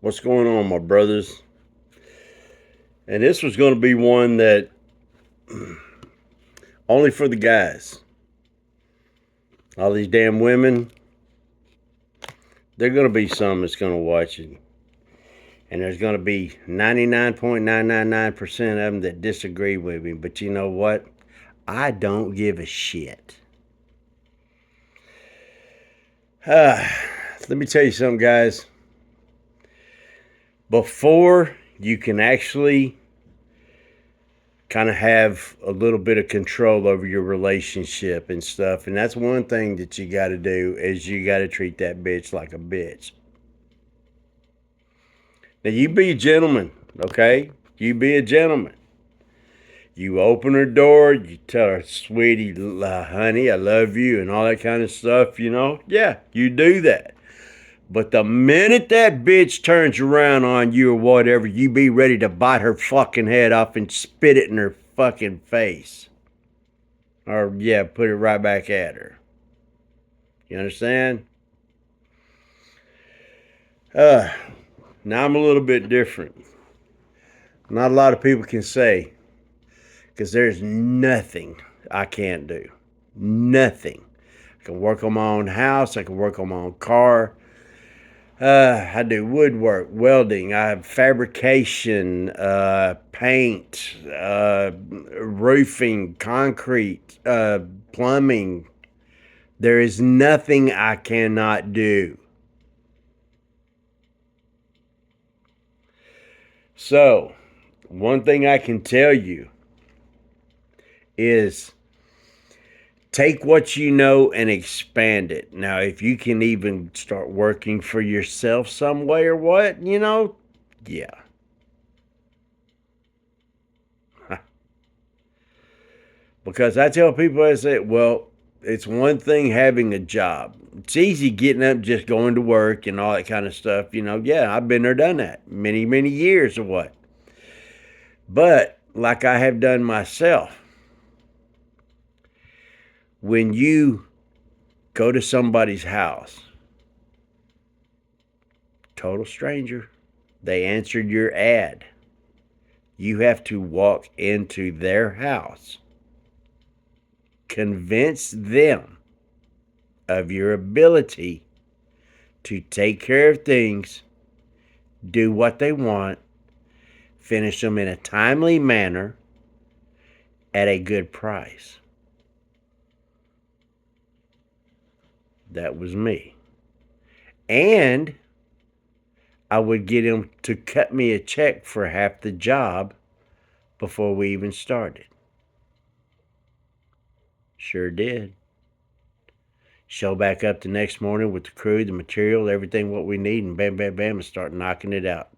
What's going on, my brothers? And this was going to be one that only for the guys. All these damn women, they're going to be some that's going to watch it. And there's going to be 99.999% of them that disagree with me. But you know what? I don't give a shit. Let me tell you something, guys. Before you can actually kind of have a little bit of control over your relationship and stuff. And that's one thing that you got to do is you got to treat that bitch like a bitch. Now you be a gentleman, okay? You be a gentleman. You open her door, you tell her, sweetie, honey, I love you, and all that kind of stuff, you know? Yeah, you do that. But the minute that bitch turns around on you or whatever, you be ready to bite her fucking head off and spit it in her fucking face. Or, yeah, put it right back at her. You understand? Now I'm a little bit different. Not a lot of people can say, because there's nothing I can't do. Nothing. I can work on my own house. I can work on my own car. I do woodwork, welding, I have fabrication, paint, roofing, concrete, plumbing. There is nothing I cannot do. So, one thing I can tell you is take what you know and expand it. Now, if you can even start working for yourself some way or what, yeah. Because I tell people, I say, well, it's one thing having a job. It's easy getting up, just going to work and all that kind of stuff. Yeah, I've been there, done that many, many years or what. But like I have done myself, when you go to somebody's house, total stranger, they answered your ad. You have to walk into their house, convince them of your ability to take care of things, do what they want, finish them in a timely manner at a good price. That was me. And I would get him to cut me a check for half the job before we even started. Sure did. Show back up the next morning with the crew, the material, everything what we need, and bam, bam, bam, and start knocking it out.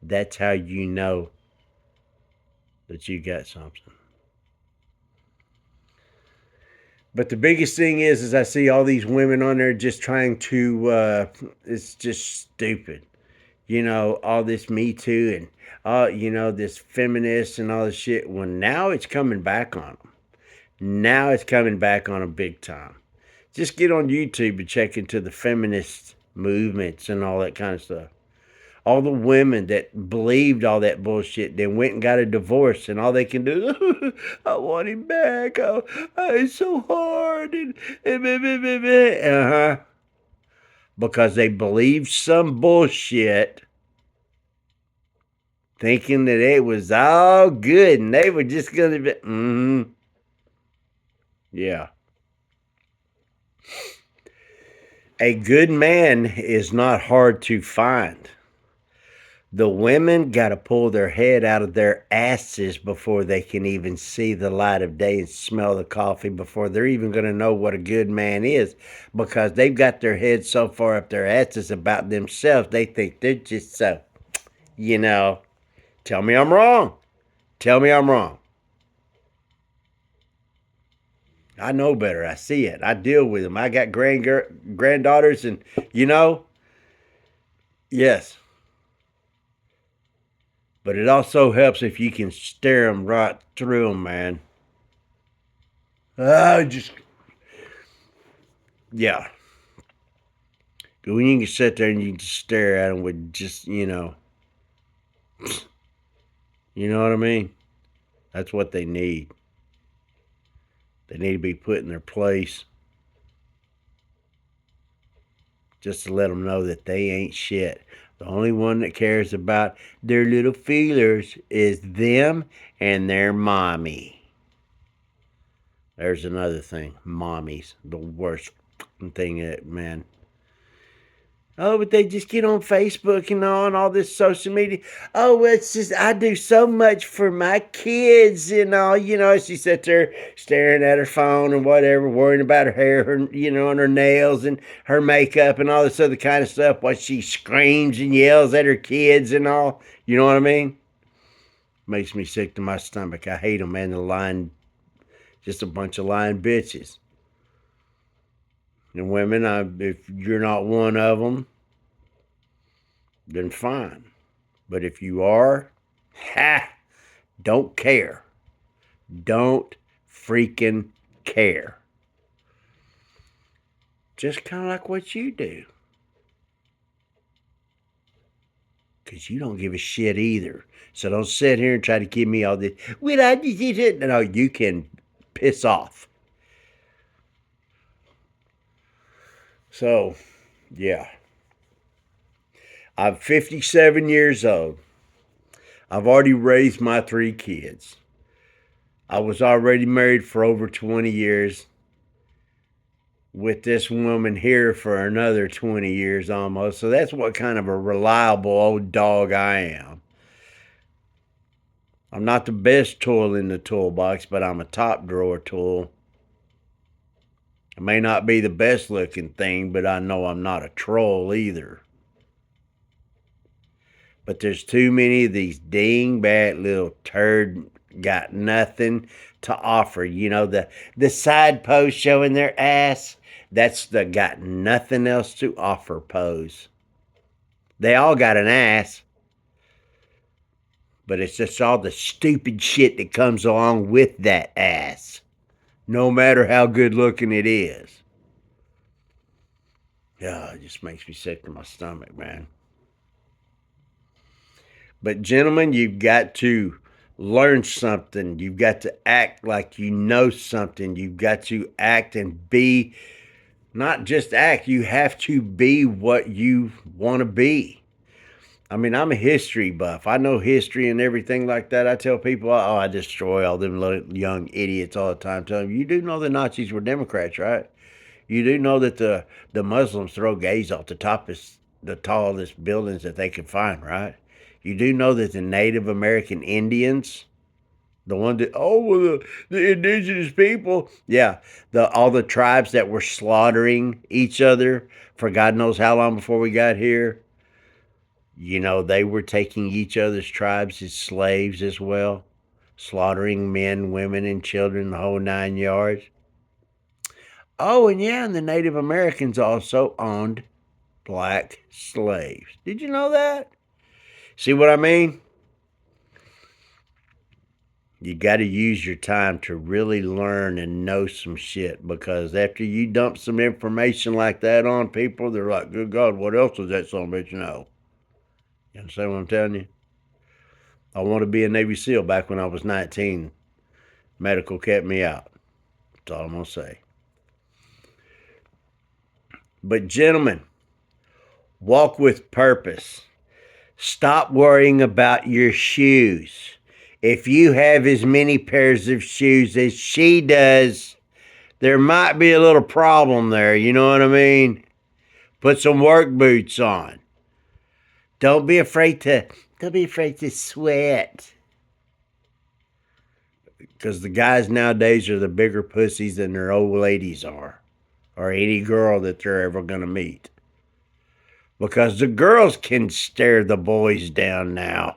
That's how you know that you got something. But the biggest thing is I see all these women on there just trying to, it's just stupid. All this Me Too and, this feminist and all this shit. Well, now it's coming back on them. Now it's coming back on them big time. Just get on YouTube and check into the feminist movements and all that kind of stuff. All the women that believed all that bullshit, then went and got a divorce, and all they can do is, I want him back. Oh, it's so hard. And because they believed some bullshit, thinking that it was all good, and they were just going to be, yeah. A good man is not hard to find. The women got to pull their head out of their asses before they can even see the light of day and smell the coffee before they're even going to know what a good man is, because they've got their heads so far up their asses about themselves, they think they're just so, tell me I'm wrong. Tell me I'm wrong. I know better. I see it. I deal with them. I got granddaughters, and yes. But it also helps if you can stare them right through them, man. Yeah. When you can sit there and you can just stare at them with just, you know what I mean? That's what they need. They need to be put in their place just to let them know that they ain't shit. The only one that cares about their little feelers is them and their mommy. There's another thing. Mommies. The worst thing that, man. Oh, but they just get on Facebook and all this social media. Oh, well, it's just, I do so much for my kids and all. She sits there staring at her phone and whatever, worrying about her hair, and her nails and her makeup and all this other kind of stuff while she screams and yells at her kids and all. You know what I mean? Makes me sick to my stomach. I hate them, man. The lying, just a bunch of lying bitches. And women, if you're not one of them, then fine. But if you are, ha, don't care. Don't freaking care. Just kind of like what you do. Because you don't give a shit either. So don't sit here and try to give me all this. Well, I just did it. No, you can piss off. So, yeah. I'm 57 years old. I've already raised my 3 kids. I was already married for over 20 years with this woman here for another 20 years almost. So that's what kind of a reliable old dog I am. I'm not the best tool in the toolbox, but I'm a top drawer tool. I may not be the best looking thing, but I know I'm not a troll either. But there's too many of these dingbat little turd got nothing to offer. The side pose showing their ass. That's the got nothing else to offer pose. They all got an ass, but it's just all the stupid shit that comes along with that ass, no matter how good looking it is. Yeah, it just makes me sick to my stomach, man. But, gentlemen, you've got to learn something. You've got to act like you know something. You've got to act and be, not just act, you have to be what you want to be. I mean, I'm a history buff. I know history and everything like that. I tell people, oh, I destroy all them little young idiots all the time. Tell them, you do know the Nazis were Democrats, right? You do know that the Muslims throw gays off the tallest buildings that they could find, right? You do know that the Native American Indians, the one that the indigenous people, yeah, all the tribes that were slaughtering each other for God knows how long before we got here, they were taking each other's tribes as slaves as well, slaughtering men, women, and children, the whole 9 yards. Oh, and yeah, and the Native Americans also owned black slaves. Did you know that? See what I mean? You got to use your time to really learn and know some shit, because after you dump some information like that on people, they're like, good God, what else does that son of a bitch know? You understand what I'm telling you? I want to be a Navy SEAL back when I was 19. Medical kept me out. That's all I'm going to say. But, gentlemen, walk with purpose. Stop worrying about your shoes. If you have as many pairs of shoes as she does, there might be a little problem there. You know what I mean? Put some work boots on. Don't be afraid to sweat. Because the guys nowadays are the bigger pussies than their old ladies are, or any girl that they're ever going to meet. Because the girls can stare the boys down now.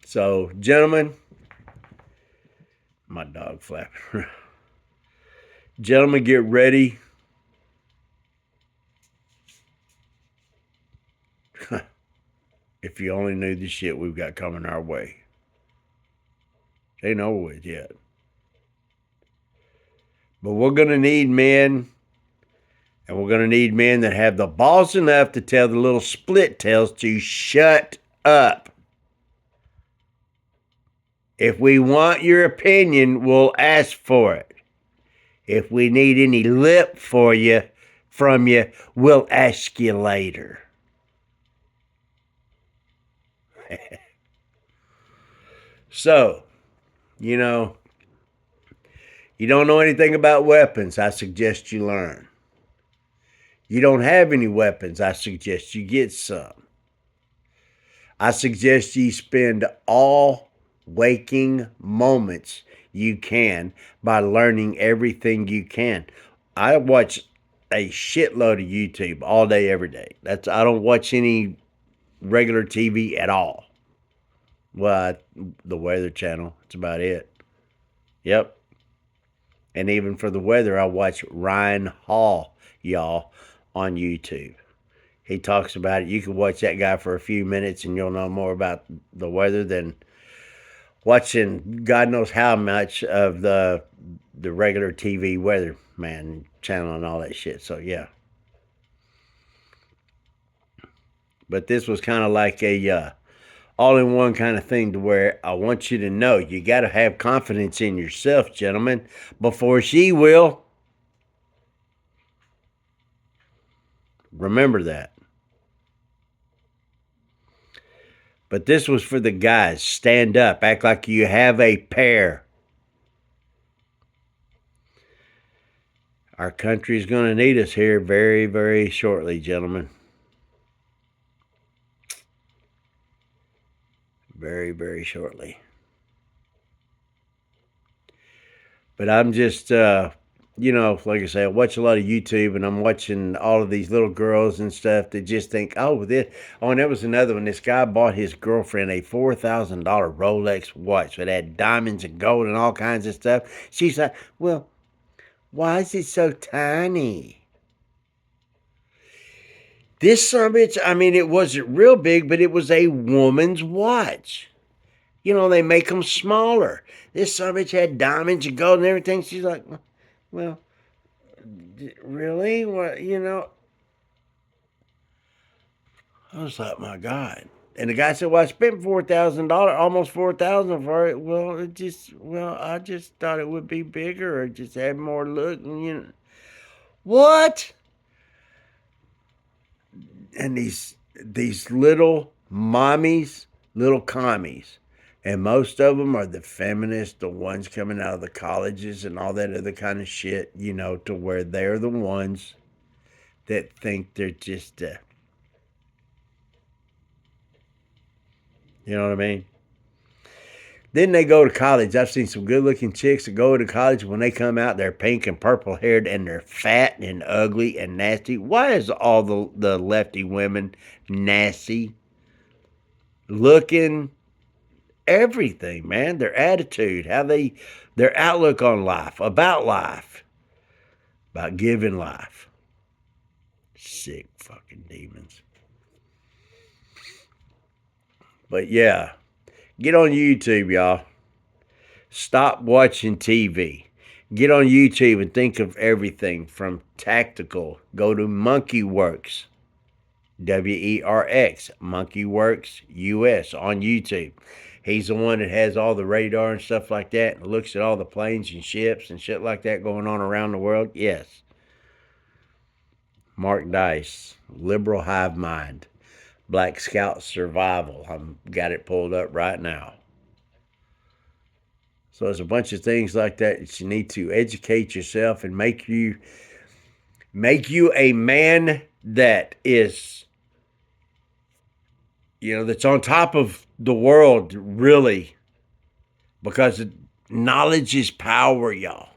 So, gentlemen, my dog flapping. Gentlemen, get ready. If you only knew the shit we've got coming our way. Ain't over with yet. But we're going to need men, and we're going to need men that have the balls enough to tell the little split tails to shut up. If we want your opinion, we'll ask for it. If we need any lip from you, we'll ask you later. So, you know, you don't know anything about weapons, I suggest you learn. You don't have any weapons, I suggest you get some. I suggest you spend all waking moments you can by learning everything you can. I watch a shitload of YouTube all day, every day. I don't watch any regular TV at all. Well, the Weather Channel. That's about it. Yep. And even for the weather, I watch Ryan Hall, y'all, on YouTube. He talks about it. You can watch that guy for a few minutes and you'll know more about the weather than watching God knows how much of the regular TV weather man channel and all that shit. So yeah. But this was kind of like a all-in-one kind of thing to where I want you to know you got to have confidence in yourself, gentlemen, before she will. Remember that. But this was for the guys. Stand up. Act like you have a pair. Our country is going to need us here very, very shortly, gentlemen. Very, very shortly. But I'm just, like I say, I watch a lot of YouTube and I'm watching all of these little girls and stuff that just think, oh, this. Oh, and there was another one. This guy bought his girlfriend a $4,000 Rolex watch that had diamonds and gold and all kinds of stuff. She's like, well, why is it so tiny? This son of a bitch, I mean, it wasn't real big, but it was a woman's watch. They make them smaller. This son of a bitch had diamonds and gold and everything. She's like, well, really? What, I was like, my God. And the guy said, well, I spent $4,000, almost 4,000 for it. I just thought it would be bigger or just have more look. And, what? And these little mommies, little commies, and most of them are the feminists, the ones coming out of the colleges and all that other kind of shit, to where they're the ones that think they're just, you know what I mean? Then they go to college. I've seen some good looking chicks that go to college. When they come out, they're pink and purple haired and they're fat and ugly and nasty. Why is all the lefty women nasty? Looking, everything, man. Their attitude, their outlook on life, about giving life. Sick fucking demons. But yeah, get on YouTube, y'all. Stop watching TV. Get on YouTube and think of everything from tactical. Go to Monkey Works, WERX, Monkey Works US on YouTube. He's the one that has all the radar and stuff like that and looks at all the planes and ships and shit like that going on around the world. Yes. Mark Dice, Liberal Hive Mind, Black Scout Survival. I've got it pulled up right now. So there's a bunch of things like that you need to educate yourself and make you a man that is, that's on top of the world, really, because knowledge is power, y'all.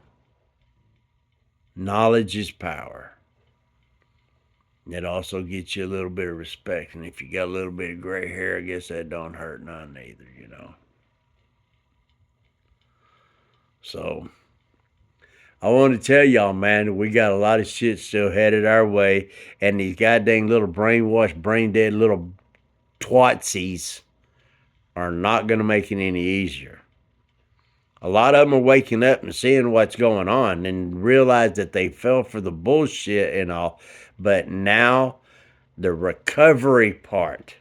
Knowledge is power. It also gets you a little bit of respect, and if you got a little bit of gray hair, I guess that don't hurt none either, So I want to tell y'all, man, we got a lot of shit still headed our way, and these goddamn little brainwashed, brain dead little twatsies are not going to make it any easier. A lot of them are waking up and seeing what's going on and realize that they fell for the bullshit and all. But now the recovery part,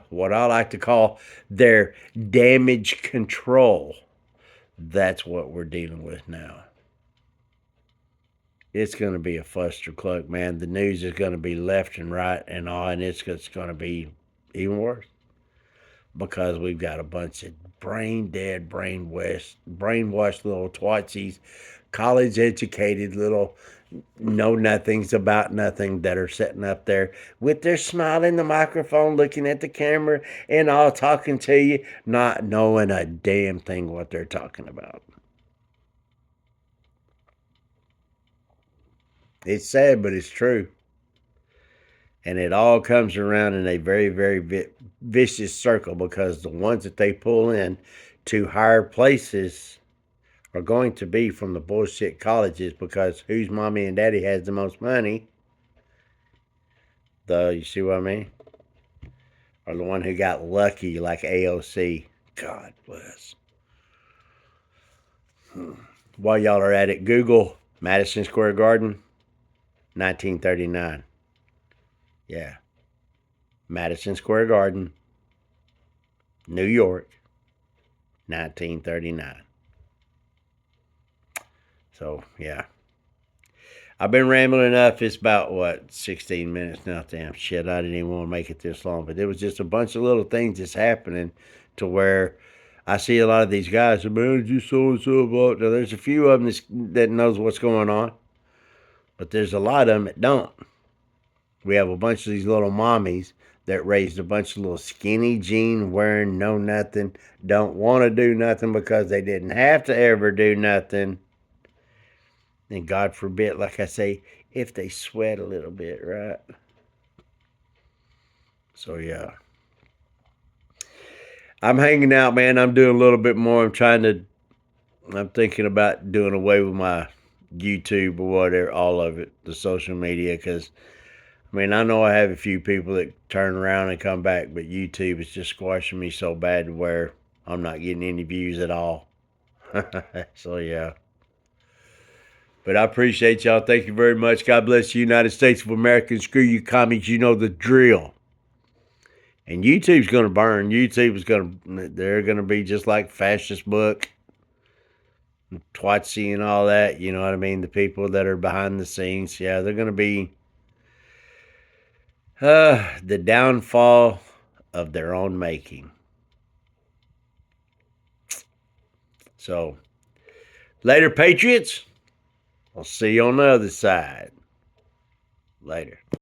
what I like to call their damage control, that's what we're dealing with now. It's going to be a clustercluck, man. The news is going to be left and right and all, and it's just going to be even worse because we've got a bunch of brain dead, brainwashed little twatsies, college educated little know nothings about nothing that are sitting up there with their smile in the microphone, looking at the camera and all talking to you, not knowing a damn thing what they're talking about. It's sad, but it's true. And it all comes around in a very, very vicious circle because the ones that they pull in to higher places are going to be from the bullshit colleges because whose mommy and daddy has the most money? You see what I mean? Or the one who got lucky, like AOC. God bless. While y'all are at it, Google Madison Square Garden, 1939. Yeah. Madison Square Garden, New York, 1939. So, yeah. I've been rambling enough. It's about, 16 minutes now. Damn shit, I didn't even want to make it this long. But there was just a bunch of little things that's happening to where I see a lot of these guys, man, just so-and-so about. Now, there's a few of them that knows what's going on. But there's a lot of them that don't. We have a bunch of these little mommies that raised a bunch of little skinny jean wearing, know nothing, don't want to do nothing because they didn't have to ever do nothing. And God forbid, like I say, if they sweat a little bit, right? So, yeah. I'm hanging out, man. I'm doing a little bit more. I'm thinking about doing away with my YouTube or whatever, all of it, the social media, because I mean, I know I have a few people that turn around and come back, but YouTube is just squashing me so bad to where I'm not getting any views at all. So, yeah. But I appreciate y'all. Thank you very much. God bless the United States of America. Screw you commies. You know the drill. And YouTube's going to burn. They're going to be just like Fascist Book, Twatsy and all that. You know what I mean? The people that are behind the scenes. Yeah, they're going to be the downfall of their own making. So, later, Patriots. I'll see you on the other side. Later.